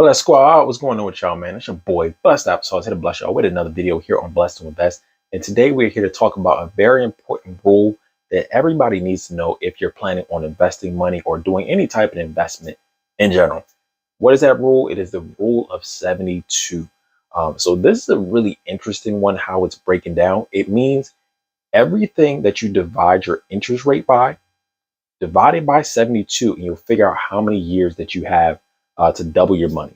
Bless Squad, what's going on with y'all, man? It's your boy, Blessed Applesauce, here to bless y'all with another video here on Blessed to Invest. And today we're here to talk about a very important rule that everybody needs to know if you're planning on investing money or doing any type of investment in general. What is that rule? It is the rule of 72. So this is a really interesting one, how it's breaking down. It means everything that you divide your interest rate by, divide it by 72, and you'll figure out how many years that you have to double your money.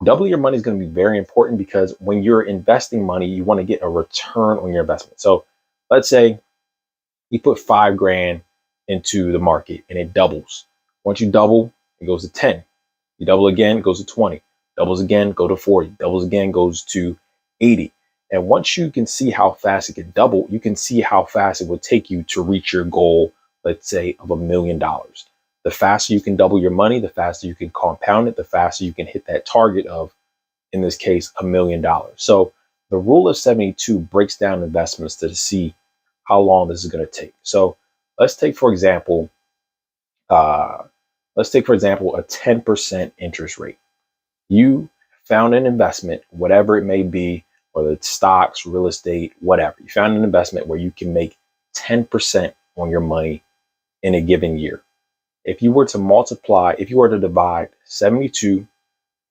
Double your money is going to be very important because when you're investing money, you want to get a return on your investment. So let's say you put 5 grand into the market and it doubles. Once you double, it goes to 10. You double again, it goes to 20. Doubles again, go to 40. Doubles again, goes to 80. And once you can see how fast it can double, you can see how fast it will take you to reach your goal, let's say, of $1 million. The faster you can double your money, the faster you can compound it, the faster you can hit that target of, in this case, $1 million. So the rule of 72 breaks down investments to see how long this is going to take. So let's take, for example, a 10% interest rate. You found an investment, whatever it may be, whether it's stocks, real estate, whatever. You found an investment where you can make 10% on your money in a given year. If you were to divide 72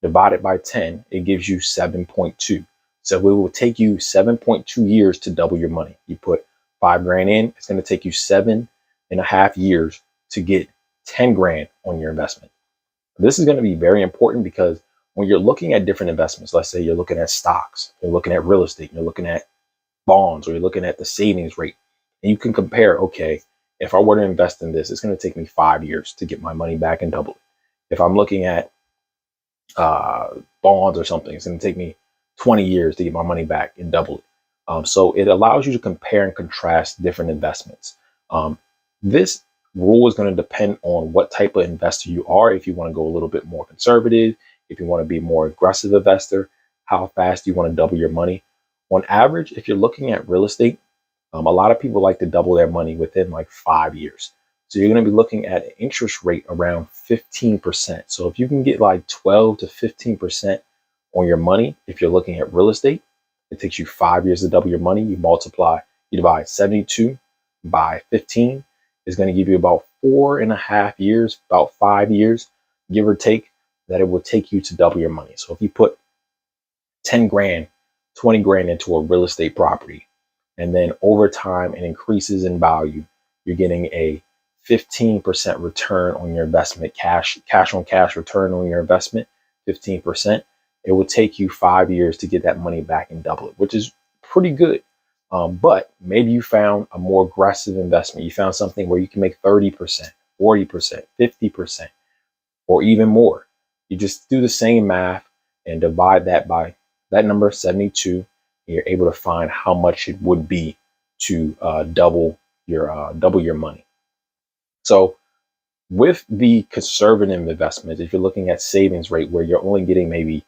divided by 10, it gives you 7.2. So it will take you 7.2 years to double your money. You put 5 grand in, it's going to take you 7.5 years to get 10 grand on your investment. This is going to be very important because when you're looking at different investments, let's say you're looking at stocks, you're looking at real estate, you're looking at bonds, or you're looking at the savings rate, and you can compare, okay, if I were to invest in this, it's going to take me 5 years to get my money back and double it. If I'm looking at bonds or something, it's going to take me 20 years to get my money back and double it. So it allows you to compare and contrast different investments. This rule is going to depend on what type of investor you are. If you want to go a little bit more conservative, if you want to be more aggressive investor, how fast do you want to double your money? On average, if you're looking at real estate, a lot of people like to double their money within like 5 years. So you're going to be looking at an interest rate around 15%. So if you can get like 12 to 15% on your money, if you're looking at real estate, it takes you 5 years to double your money. You divide 72 by 15 is going to give you about 4.5 years, about 5 years, give or take, that it will take you to double your money. So if you put 10 grand, 20 grand into a real estate property, and then over time it increases in value, you're getting a 15% return on your investment, cash on cash return on your investment, 15%. It will take you 5 years to get that money back and double it, which is pretty good. But maybe you found a more aggressive investment. You found something where you can make 30%, 40%, 50%, or even more. You just do the same math and divide that by that number, 72. And you're able to find how much it would be to double your money. So with the conservative investments, if you're looking at savings rate where you're only getting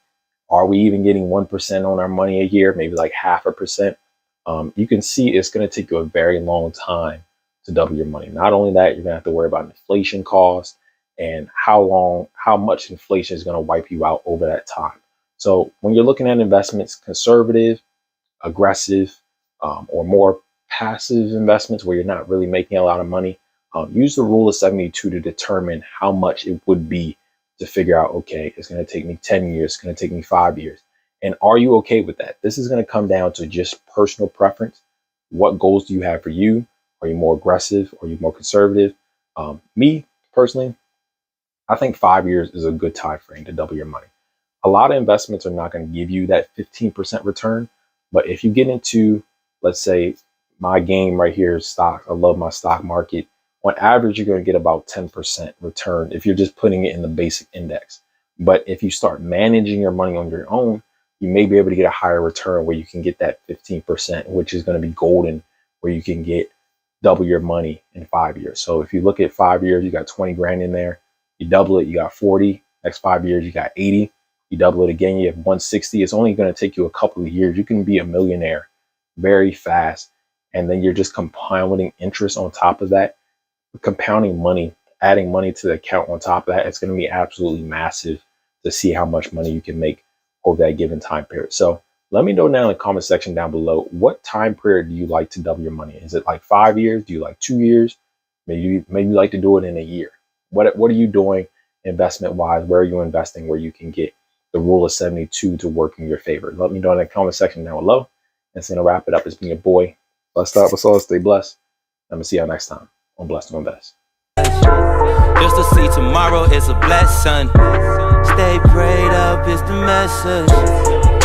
are we even getting 1% on our money a year, maybe like 0.5%, you can see it's going to take you a very long time to double your money. Not only that, you're going to have to worry about inflation costs and how much inflation is going to wipe you out over that time. So when you're looking at investments, conservative, aggressive, or more passive investments where you're not really making a lot of money, use the rule of 72 to determine how much it would be to figure out, okay, it's going to take me 10 years, it's going to take me 5 years. And are you okay with that? This is going to come down to just personal preference. What goals do you have for you? Are you more aggressive? Are you more conservative? Me personally, I think 5 years is a good time frame to double your money. A lot of investments are not going to give you that 15% return. But if you get into, let's say, my game right here is stock. I love my stock market. On average, you're going to get about 10% return if you're just putting it in the basic index. But if you start managing your money on your own, you may be able to get a higher return where you can get that 15%, which is going to be golden, where you can get double your money in 5 years. So if you look at 5 years, you got 20 grand in there. You double it, you got 40. Next 5 years, you got 80. You double it again, you have 160. It's only going to take you a couple of years. You can be a millionaire very fast. And then you're just compounding interest on top of that. Compounding money, adding money to the account on top of that, it's going to be absolutely massive to see how much money you can make over that given time period. So let me know down in the comment section down below, what time period do you like to double your money? Is it like 5 years? Do you like 2 years? Maybe you like to do it in a year. What are you doing investment wise? Where are you investing where you can get the rule of 72 to work in your favor? Let me know in the comment section down below. And it's going to wrap it up. It's been your boy, Blessed Applesauce. Stay blessed. I'm going to see y'all next time on Blessed to Invest. Just to see tomorrow is a blessing. Stay prayed up is the message.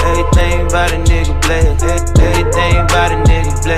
Everything about a nigga blessed. Everything about a nigga blessed.